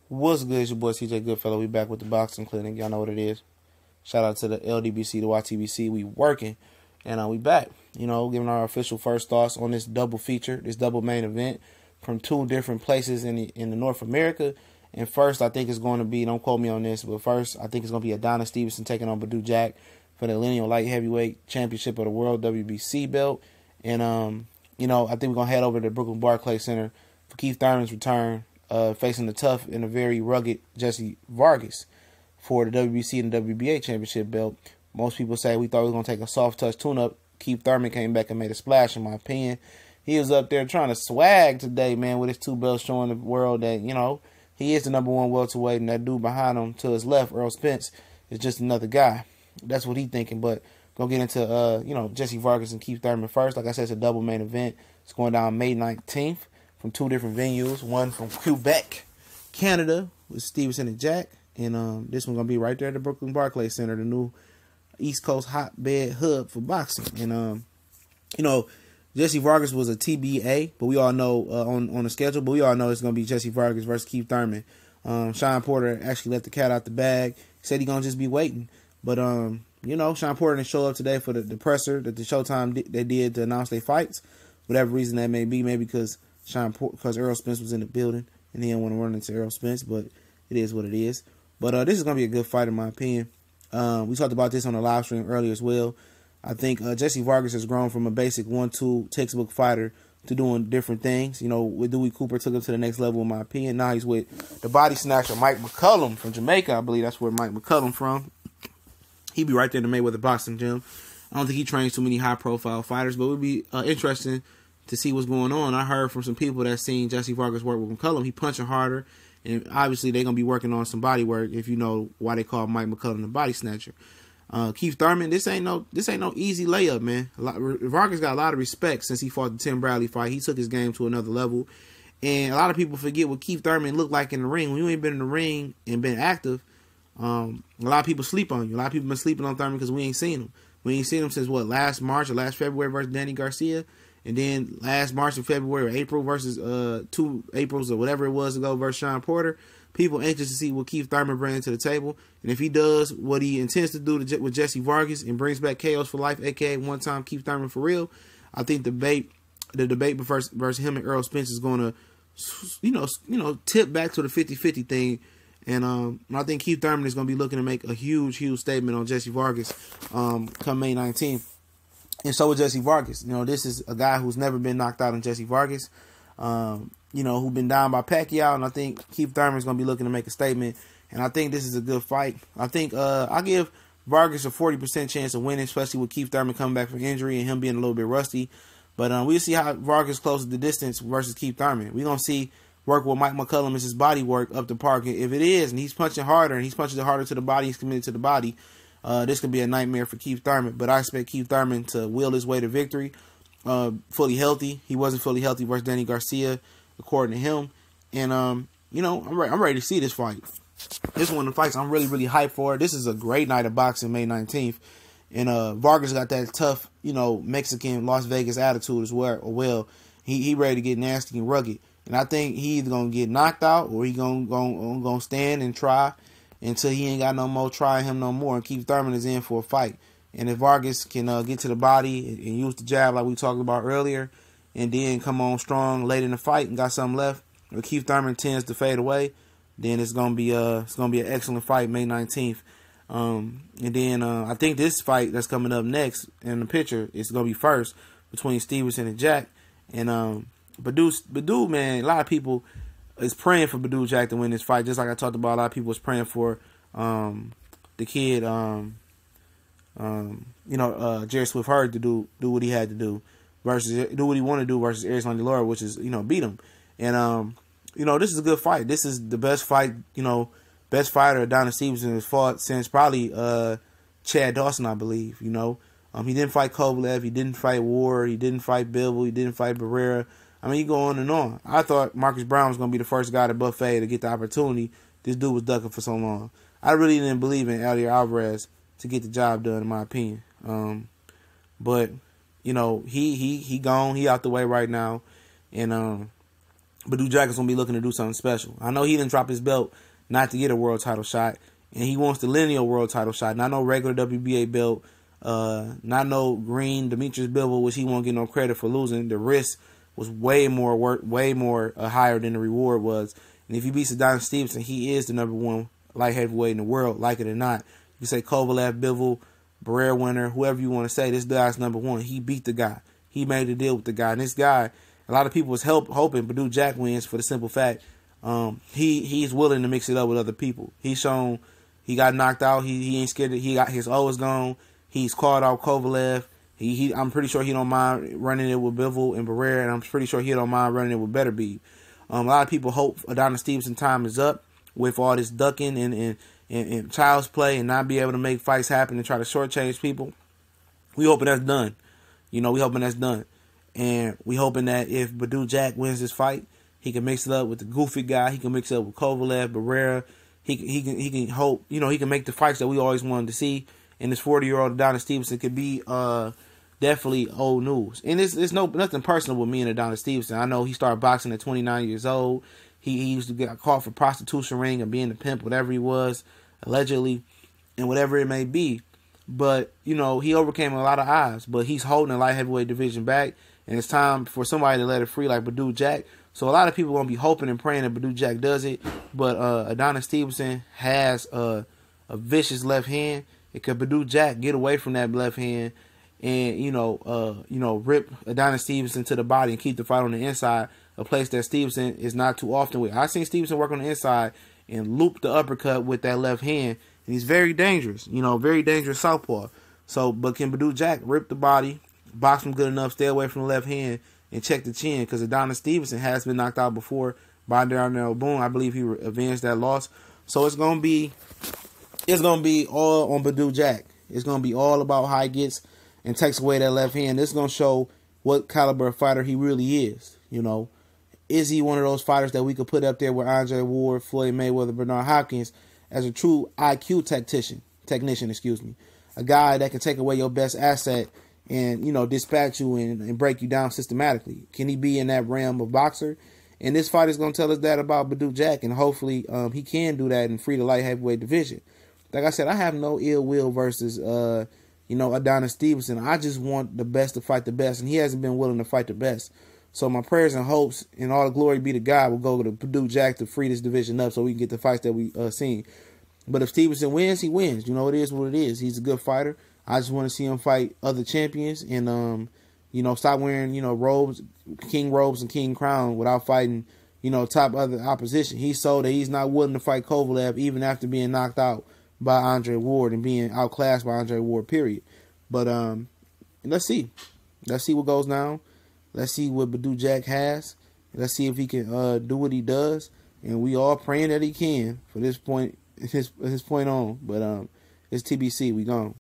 What's good? It's your boy CJ Goodfellow. We back with the boxing clinic. Y'all know what it is. Shout out to the LDBC, the YTBC. We working, and we back. You know, giving our official first thoughts on this double feature, this double main event from two different places in the North America. And first, I think it's going to be, don't quote me on this, but first, I think it's going to be Adonis Stevenson taking on Badou Jack for the lineal light heavyweight championship of the world WBC belt. And you know, I think we're gonna head over to the Brooklyn Barclays Center for Keith Thurman's return. Facing the tough and a very rugged Jesse Vargas for the WBC and the WBA championship belt. Most people say we thought we were going to take a soft touch tune-up. Keith Thurman came back and made a splash, in my opinion. He was up there trying to swag today, man, with his two belts, showing the world that, you know, he is the number one welterweight, and that dude behind him to his left, Earl Spence, is just another guy. That's what he's thinking. But gonna get into, you know, Jesse Vargas and Keith Thurman first. Like I said, it's a double main event. It's going down May 19th. From two different venues, one from Quebec, Canada, with Stevenson and Jack, and this one's gonna be right there at the Brooklyn Barclays Center, the new East Coast hotbed hub for boxing. And you know, Jesse Vargas was a TBA, but we all know on the schedule, but we all know it's gonna be Jesse Vargas versus Keith Thurman. Sean Porter actually let the cat out the bag. He said he's gonna just be waiting, but you know, Sean Porter didn't show up today for the presser that the Showtime they did to announce their fights, whatever reason that may be, maybe because Earl Spence was in the building and he didn't want to run into Earl Spence, but it is what it is. But this is going to be a good fight in my opinion. We talked about this on the live stream earlier as well. I think Jesse Vargas has grown from a basic 1-2 textbook fighter to doing different things. You know, with Dewey Cooper took him to the next level in my opinion. Now he's with the body snatcher Mike McCullum from Jamaica. I believe that's where Mike McCullum from. He'd be right there in the Mayweather boxing gym. I don't think he trains too many high profile fighters, but it would be interesting to see what's going on. I heard from some people that seen Jesse Vargas work with McCullum. He punching harder, and obviously they're gonna be working on some body work. If you know why they call Mike McCullum the body snatcher. Keith Thurman, this ain't no easy layup, man. Vargas got a lot of respect since he fought the Tim Bradley fight. He took his game to another level, and a lot of people forget what Keith Thurman looked like in the ring. When you ain't been in the ring and been active, a lot of people sleep on you. A lot of people been sleeping on Thurman because we ain't seen him. We ain't seen him since what, last March or last February versus Danny Garcia. And then last March and February or April versus 2 Aprils or whatever it was ago versus Sean Porter. People anxious to see what Keith Thurman brings to the table. And if he does what he intends to do with Jesse Vargas and brings back Chaos for Life, a.k.a. one-time Keith Thurman for real, I think the debate versus him and Earl Spence is going to, you know, tip back to the 50-50 thing. And I think Keith Thurman is going to be looking to make a huge statement on Jesse Vargas come May 19th. And so with Jesse Vargas, you know, this is a guy who's never been knocked out on Jesse Vargas, you know, who's been down by Pacquiao. And I think Keith Thurman is going to be looking to make a statement. And I think this is a good fight. I think I give Vargas a 40% chance of winning, especially with Keith Thurman coming back from injury and him being a little bit rusty. But we'll see how Vargas closes the distance versus Keith Thurman. We're going to see work with Mike McCullum as his body work up the park. If it is, and he's punching harder, and he's punching harder to the body, he's committed to the body, this could be a nightmare for Keith Thurman. But I expect Keith Thurman to will his way to victory, fully healthy. He wasn't fully healthy versus Danny Garcia, according to him. And, you know, I'm ready to see this fight. This is one of the fights I'm really hyped for. This is a great night of boxing, May 19th. And Vargas got that tough, you know, Mexican Las Vegas attitude as well. He ready to get nasty and rugged. And I think he either going to get knocked out or he going to stand and try until he ain't got no more trying him no more. And Keith Thurman is in for a fight. And if Vargas can get to the body and use the jab like we talked about earlier, and then come on strong late in the fight and got something left, or Keith Thurman tends to fade away, then it's gonna be an excellent fight May 19th. And then I think this fight that's coming up next in the picture is gonna be first between Stevenson and Jack. And Badou, man, a lot of people is praying for Badou Jack to win this fight. Just like I talked about, a lot of people was praying for the kid, you know, Jerry Swift Hurd to do what he had to do versus do what he wanted to do versus Erickson Laura, which is, you know, beat him. And you know, this is a good fight. This is the best fight, you know, best fighter Adonis Stevenson has fought since probably Chad Dawson, I believe. You know, he didn't fight Kovalev, he didn't fight Ward, he didn't fight Bivol, he didn't fight Barrera. I mean, you go on and on. I thought Marcus Brown was going to be the first guy to buffet to get the opportunity. This dude was ducking for so long. I really didn't believe in Elir Alvarez to get the job done, in my opinion. But, you know, he gone. He out the way right now. And Badou Jack is going to be looking to do something special. I know he didn't drop his belt not to get a world title shot, and he wants the lineal world title shot, not no regular WBA belt, not no green Demetrius Bivol, which he won't get no credit for losing. The risk was way more work, way more higher than the reward was. And if he beats Adonis Stevenson, he is the #1 light heavyweight in the world, like it or not. You say Kovalev, Bivol, Barrera winner, whoever you want to say, this guy's #1. He beat the guy. He made a deal with the guy. And this guy, a lot of people was hoping Badou Jack wins for the simple fact he's willing to mix it up with other people. He's shown he got knocked out. He ain't scared. He got his O is gone. He's called out Kovalev. I'm pretty sure he don't mind running it with Bivol and Barrera, and I'm pretty sure he don't mind running it with Beterbiev. A lot of people hope Adonis Stevenson time is up with all this ducking and child's play and not be able to make fights happen and try to shortchange people. We hoping that's done. We hoping that's done. And we hoping that if Badou Jack wins this fight, he can mix it up with the goofy guy. He can mix it up with Kovalev, Barrera. He can hope, he can make the fights that we always wanted to see. And this 40-year-old Adonis Stevenson could be definitely old news. And it's nothing personal with me and Adonis Stevenson. I know he started boxing at 29 years old. He used to get caught for prostitution ring and being a pimp, whatever he was, allegedly, and whatever it may be. But, he overcame a lot of odds. But he's holding the light heavyweight division back, and it's time for somebody to let it free like Badou Jack. So a lot of people are going to be hoping and praying that Badou Jack does it. But Adonis Stevenson has a vicious left hand. And could Badou Jack get away from that left hand and, rip Adonis Stevenson to the body and keep the fight on the inside, a place that Stevenson is not too often with. I've seen Stevenson work on the inside and loop the uppercut with that left hand, and he's very dangerous, very dangerous southpaw. So, but can Badou Jack rip the body, box him good enough, stay away from the left hand, and check the chin? Because Adonis Stevenson has been knocked out before by Darnell Boone. I believe he avenged that loss. So it's gonna be all on Badou Jack. It's gonna be all about how he gets and takes away that left hand. This is gonna show what caliber of fighter he really is. Is he one of those fighters that we could put up there with Andre Ward, Floyd Mayweather, Bernard Hopkins as a true IQ technician, a guy that can take away your best asset and, dispatch you and break you down systematically? Can he be in that realm of boxer? And this fight is going to tell us that about Badou Jack, and hopefully he can do that and free the light heavyweight division. Like I said, I have no ill will versus, Adonis Stevenson. I just want the best to fight the best, and he hasn't been willing to fight the best. So my prayers and hopes and all the glory be to God will go to Badou Jack to free this division up so we can get the fights that we seen. But if Stevenson wins, he wins. It is what it is. He's a good fighter. I just want to see him fight other champions and, stop wearing, robes, king robes and king crown without fighting, top other opposition. He's so that he's not willing to fight Kovalev even after being knocked out by Andre Ward and being outclassed by Andre Ward, period. But let's see. Let's see what goes down. Let's see what Badou Jack has. Let's see if he can do what he does. And we all praying that he can for this point, his point on. But it's TBC. We gone.